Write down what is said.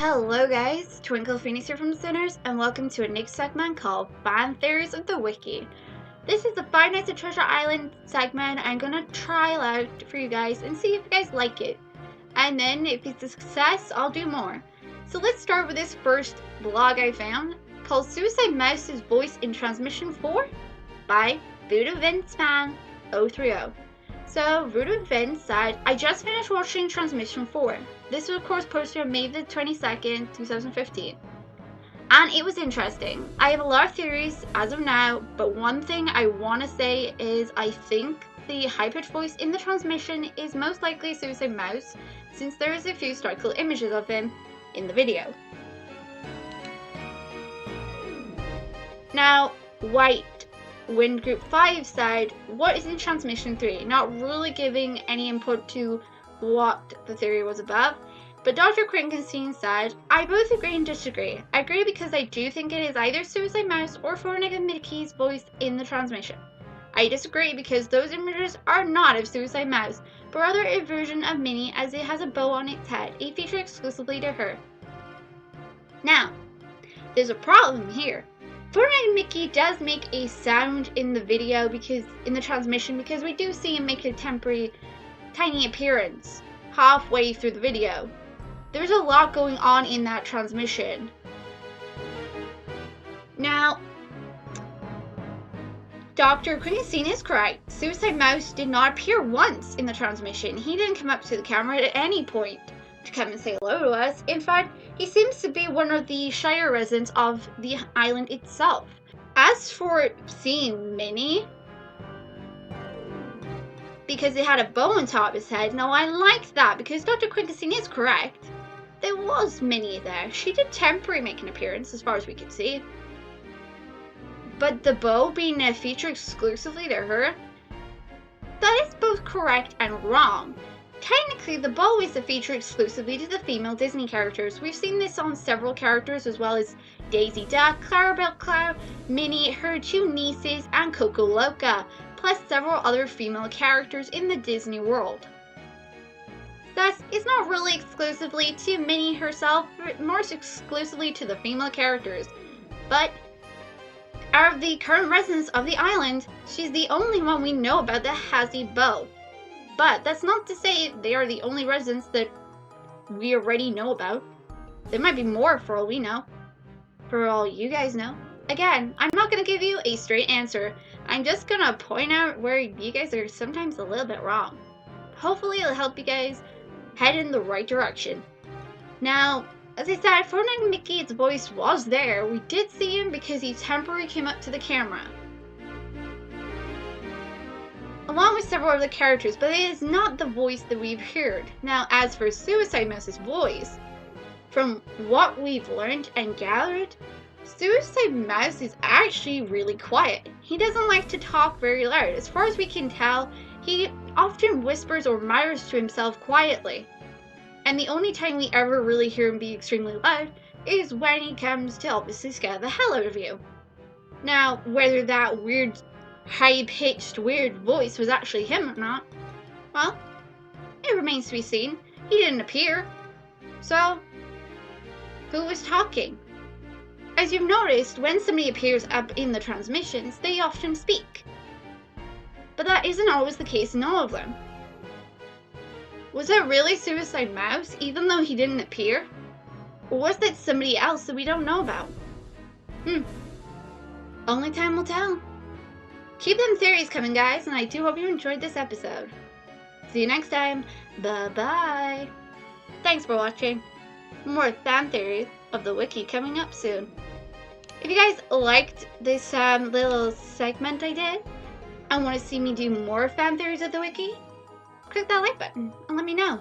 Hello guys, TwinklePhoenix here from Sinners, and welcome to a next segment called Fan Theories of the Wiki. This is the Five Nights at Treasure Island segment I'm gonna trial out for you guys and see if you guys like it. And then if it's a success, I'll do more. So let's start with this first blog I found called Suicide Mouse's Voice in Transmission 4 by Voodoo Vince Fan 030. So, Voodoo Vince said, I just finished watching Transmission 4. This was of course posted on May the 22nd, 2015. And it was interesting. I have a lot of theories as of now, but one thing I want to say is I think the high-pitched voice in the transmission is most likely Suicide Mouse, since there is a few historical images of him in the video. Now, White Wind Group 5 said, what is in Transmission 3? Not really giving any input to what the theory was about. But Dr. Krinkenstein said, I both agree and disagree. I agree because I do think it is either Suicide Mouse or Four-Legged Mickey's voice in the transmission. I disagree because those images are not of Suicide Mouse, but rather a version of Minnie as it has a bow on its head, a feature exclusively to her. Now, there's a problem here. Four-Legged Mickey does make a sound in the video in the transmission because we do see him make a temporary tiny appearance halfway through the video. There's a lot going on in that transmission. Now, Dr. Krinkenstein is correct. Suicide Mouse did not appear once in the transmission. He didn't come up to the camera at any point to come and say hello to us. In fact, he seems to be one of the shyer residents of the island itself. As for seeing Minnie, because it had a bow on top of his head, now I liked that because Dr. Krinkenstein is correct. There was Minnie there. She did temporarily make an appearance as far as we could see. But the bow being a feature exclusively to her, that is both correct and wrong. Technically, the bow is a feature exclusively to the female Disney characters. We've seen this on several characters as well as Daisy Duck, Clarabelle Clow, Minnie, her two nieces, and Coco Loca, plus several other female characters in the Disney world. Thus, it's not really exclusively to Minnie herself, but more exclusively to the female characters. But out of the current residents of the island, she's the only one we know about that has a bow. But that's not to say they are the only residents that we already know about. There might be more for all we know. For all you guys know. Again, I'm not going to give you a straight answer. I'm just going to point out where you guys are sometimes a little bit wrong. Hopefully it'll help you guys head in the right direction. Now, as I said, Four-Legged Mickey's voice was there. We did see him because he temporarily came up to the camera, along with several other characters, but it is not the voice that we've heard. Now, as for Suicide Mouse's voice, from what we've learned and gathered, Suicide Mouse is actually really quiet. He doesn't like to talk very loud. As far as we can tell, he often whispers or mutters to himself quietly. And the only time we ever really hear him be extremely loud is when he comes to obviously scare the hell out of you. Now, whether that weird high-pitched weird voice was actually him or not, well, it remains to be seen. He didn't appear. So, who was talking? As you've noticed, when somebody appears up in the transmissions, they often speak. But that isn't always the case in all of them. Was that really Suicide Mouse, even though he didn't appear? Or was that somebody else that we don't know about? Only time will tell. Keep them theories coming, guys, and I do hope you enjoyed this episode. See you next time. Bye-bye. Thanks for watching. More fan theories of the wiki coming up soon. If you guys liked this little segment I did and want to see me do more fan theories of the wiki, click that like button and let me know.